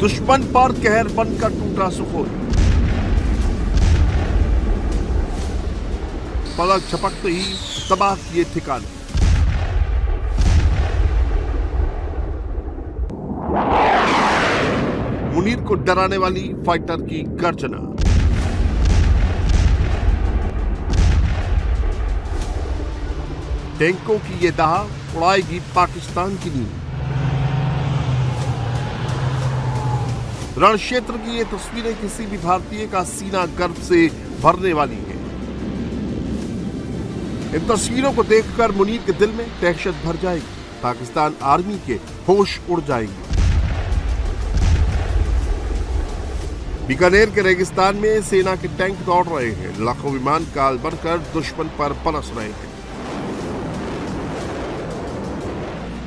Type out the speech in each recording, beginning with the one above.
दुश्मन पर कहर बनकर टूटा सुखोई। पलक झपकते ही तबाह किए ठिकाने। मुनीर को डराने वाली फाइटर की गर्जना। टैंकों की ये दाह उड़ाएगी पाकिस्तान की नींद। रण क्षेत्र की ये तस्वीरें किसी भी भारतीय का सीना गर्व से भरने वाली हैं। इन तस्वीरों को देखकर मुनीर के दिल में दहशत भर जाएगी। पाकिस्तान आर्मी के होश उड़ जाएंगे। बीकानेर के रेगिस्तान में सेना के टैंक दौड़ रहे हैं। लाखों विमान काल बनकर दुश्मन पर पनस रहे हैं।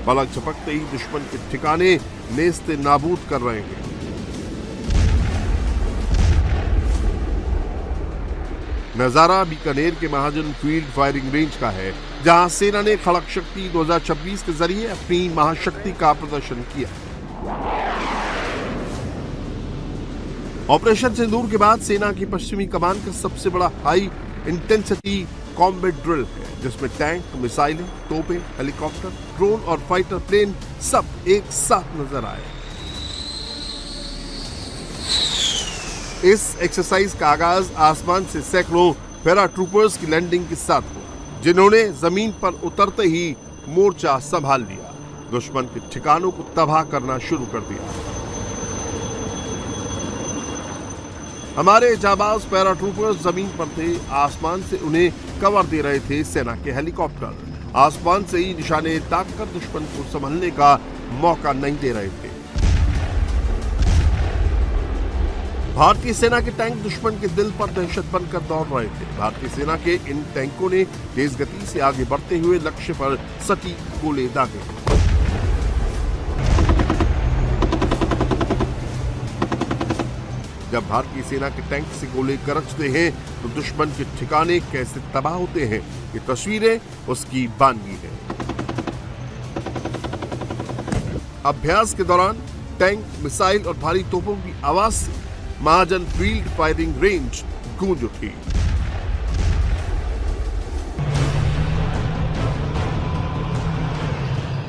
पलक झपकते ही दुश्मन के ठिकाने नेस्ते नाबूद कर रहे हैं। नजारा बीकानेर के महाजन फील्ड फायरिंग रेंज का है, जहां सेना ने खड़क शक्ति 2026 के जरिए अपनी महाशक्ति का प्रदर्शन किया। ऑपरेशन सिंदूर के बाद सेना की पश्चिमी कमान का सबसे बड़ा हाई इंटेंसिटी कॉम्बैट ड्रिल है, जिसमें टैंक, मिसाइलें, तोपें, हेलीकॉप्टर, ड्रोन और फाइटर प्लेन सब एक साथ नजर आए। इस एक्सरसाइज का आगाज आसमान से सैकड़ों पैराट्रूपर्स की लैंडिंग के साथ हुआ, जिन्होंने जमीन पर उतरते ही मोर्चा संभाल लिया। दुश्मन के ठिकानों को तबाह करना शुरू कर दिया। हमारे जाबाज पैराट्रूपर्स जमीन पर थे। आसमान से उन्हें कवर दे रहे थे सेना के हेलीकॉप्टर। आसमान से ही निशाने ताककर दुश्मन को संभलने का मौका नहीं दे रहे थे। भारतीय सेना के टैंक दुश्मन के दिल पर दहशत बनकर दौड़ रहे थे। भारतीय सेना के इन टैंकों ने तेज गति से आगे बढ़ते हुए लक्ष्य पर सटीक गोले दागे। जब भारतीय सेना के टैंक से गोले गरजते हैं तो दुश्मन के ठिकाने कैसे तबाह होते हैं, ये तस्वीरें उसकी बानगी है। अभ्यास के दौरान टैंक, मिसाइल और भारी तोपों की आवाज से महाजन फील्ड फायरिंग रेंज गूंज उठी।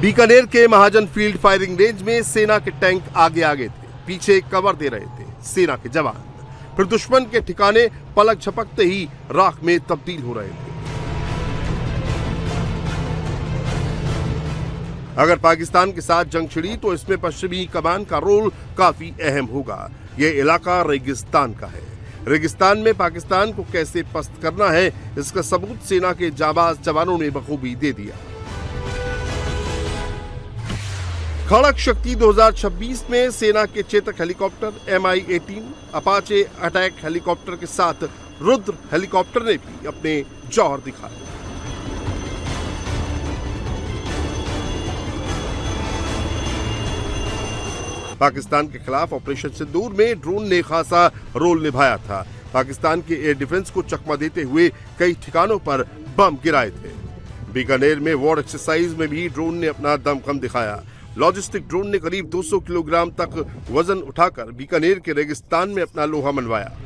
बीकानेर के महाजन फील्ड फायरिंग रेंज में सेना के टैंक आगे आगे थे, पीछे कवर दे रहे थे सेना के जवान। फिर दुश्मन के ठिकाने पलक झपकते ही राख में तब्दील हो रहे थे। अगर पाकिस्तान के साथ जंग छिड़ी तो इसमें पश्चिमी कमान का रोल काफी अहम होगा। यह इलाका रेगिस्तान का है। रेगिस्तान में पाकिस्तान को कैसे पस्त करना है, इसका सबूत सेना के जाबाज जवानों ने बखूबी दे दिया। खड़क शक्ति 2026 में सेना के Chetak helicopter, MI-18, Apache attack helicopter के साथ रुद्र हेलीकॉप्टर ने भी अपने जौहर दिखाए। पाकिस्तान के खिलाफ ऑपरेशन सिंदूर में ड्रोन ने खासा रोल निभाया था। पाकिस्तान के एयर डिफेंस को चकमा देते हुए कई ठिकानों पर बम गिराए थे। बीकानेर में वॉर एक्सरसाइज में भी ड्रोन ने अपना दमखम दिखाया। लॉजिस्टिक ड्रोन ने करीब 200 किलोग्राम तक वजन उठाकर बीकानेर के रेगिस्तान में अपना लोहा मनवाया।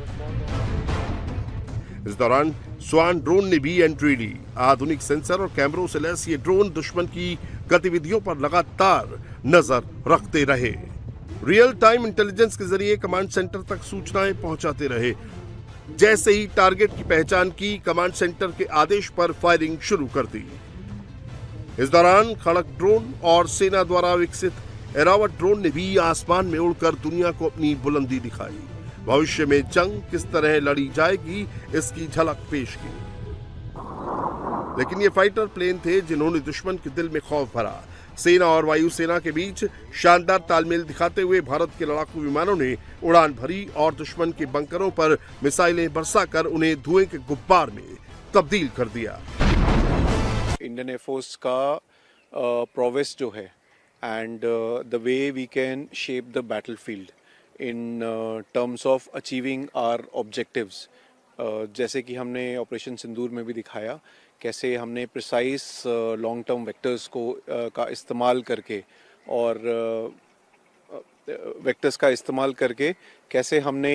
इस दौरान स्वान ड्रोन ने भी एंट्री ली। आधुनिक सेंसर और कैमरों से लैस ये ड्रोन दुश्मन की गतिविधियों पर लगातार नजर रखते रहे। रियल टाइम इंटेलिजेंस के जरिए कमांड सेंटर तक सूचनाएं पहुंचाते रहे। जैसे ही टारगेट की पहचान की, कमांड सेंटर के आदेश पर फायरिंग शुरू कर दी। इस दौरान खड़क ड्रोन और सेना द्वारा विकसित एरावत ड्रोन ने भी आसमान में उड़कर दुनिया को अपनी बुलंदी दिखाई। भविष्य में जंग किस तरह लड़ी जाएगी, इसकी झलक पेश की। लेकिन ये फाइटर प्लेन थे जिन्होंने दुश्मन के दिल में खौफ भरा। सेना और वायुसेना के बीच शानदार तालमेल दिखाते हुए भारत के लड़ाकू विमानों ने उड़ान भरी और दुश्मन के बंकरों पर मिसाइलें बरसाकर उन्हें धुएं के गुब्बार में तब्दील कर दिया। इंडियन एयरफोर्स का प्रोवेस जो है and the way we can shape the battlefield in terms of achieving our objectives, जैसे कि हमने ऑपरेशन सिंदूर में भी दिखाया कैसे हमने प्रिसाइज लॉन्ग टर्म वेक्टर्स को का इस्तेमाल करके और वेक्टर्स का इस्तेमाल करके कैसे हमने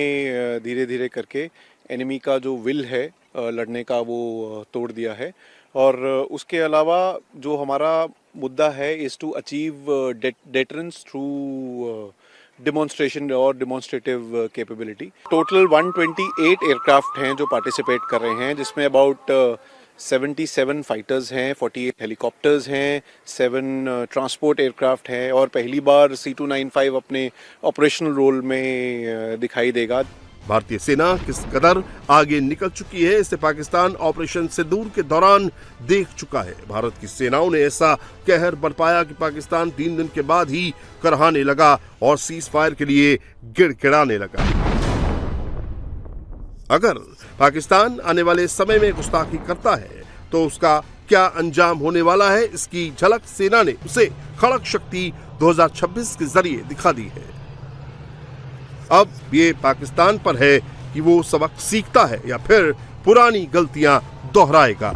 धीरे धीरे करके एनिमी का जो विल है लड़ने का वो तोड़ दिया है। और उसके अलावा जो हमारा मुद्दा है is to achieve deterrence through demonstration और डिमॉन्स्ट्रेटिव कैपेबिलिटी। टोटल 128 एयरक्राफ्ट हैं जो पार्टिसिपेट कर रहे हैं, जिसमें अबाउट 77 फाइटर्स हैं, 48 हेलीकॉप्टर्स हैं, 7 ट्रांसपोर्ट एयरक्राफ्ट हैं और पहली बार C295 अपने ऑपरेशनल रोल में दिखाई देगा। भारतीय सेना किस कदर आगे निकल चुकी है इसे पाकिस्तान ऑपरेशन सिंदूर के दौरान देख चुका है। भारत की सेनाओं ने ऐसा कहर बरपाया कि पाकिस्तान 3 दिन के बाद ही करहाने लगा और सीज फायर के लिए गिड़गिड़ाने लगा। अगर पाकिस्तान आने वाले समय में गुस्ताखी करता है तो उसका क्या अंजाम होने वाला है, इसकी झलक सेना ने उसे खड़क शक्ति 2026 के जरिए दिखा दी है। अब ये पाकिस्तान पर है कि वो सबक सीखता है या फिर पुरानी गलतियां दोहराएगा।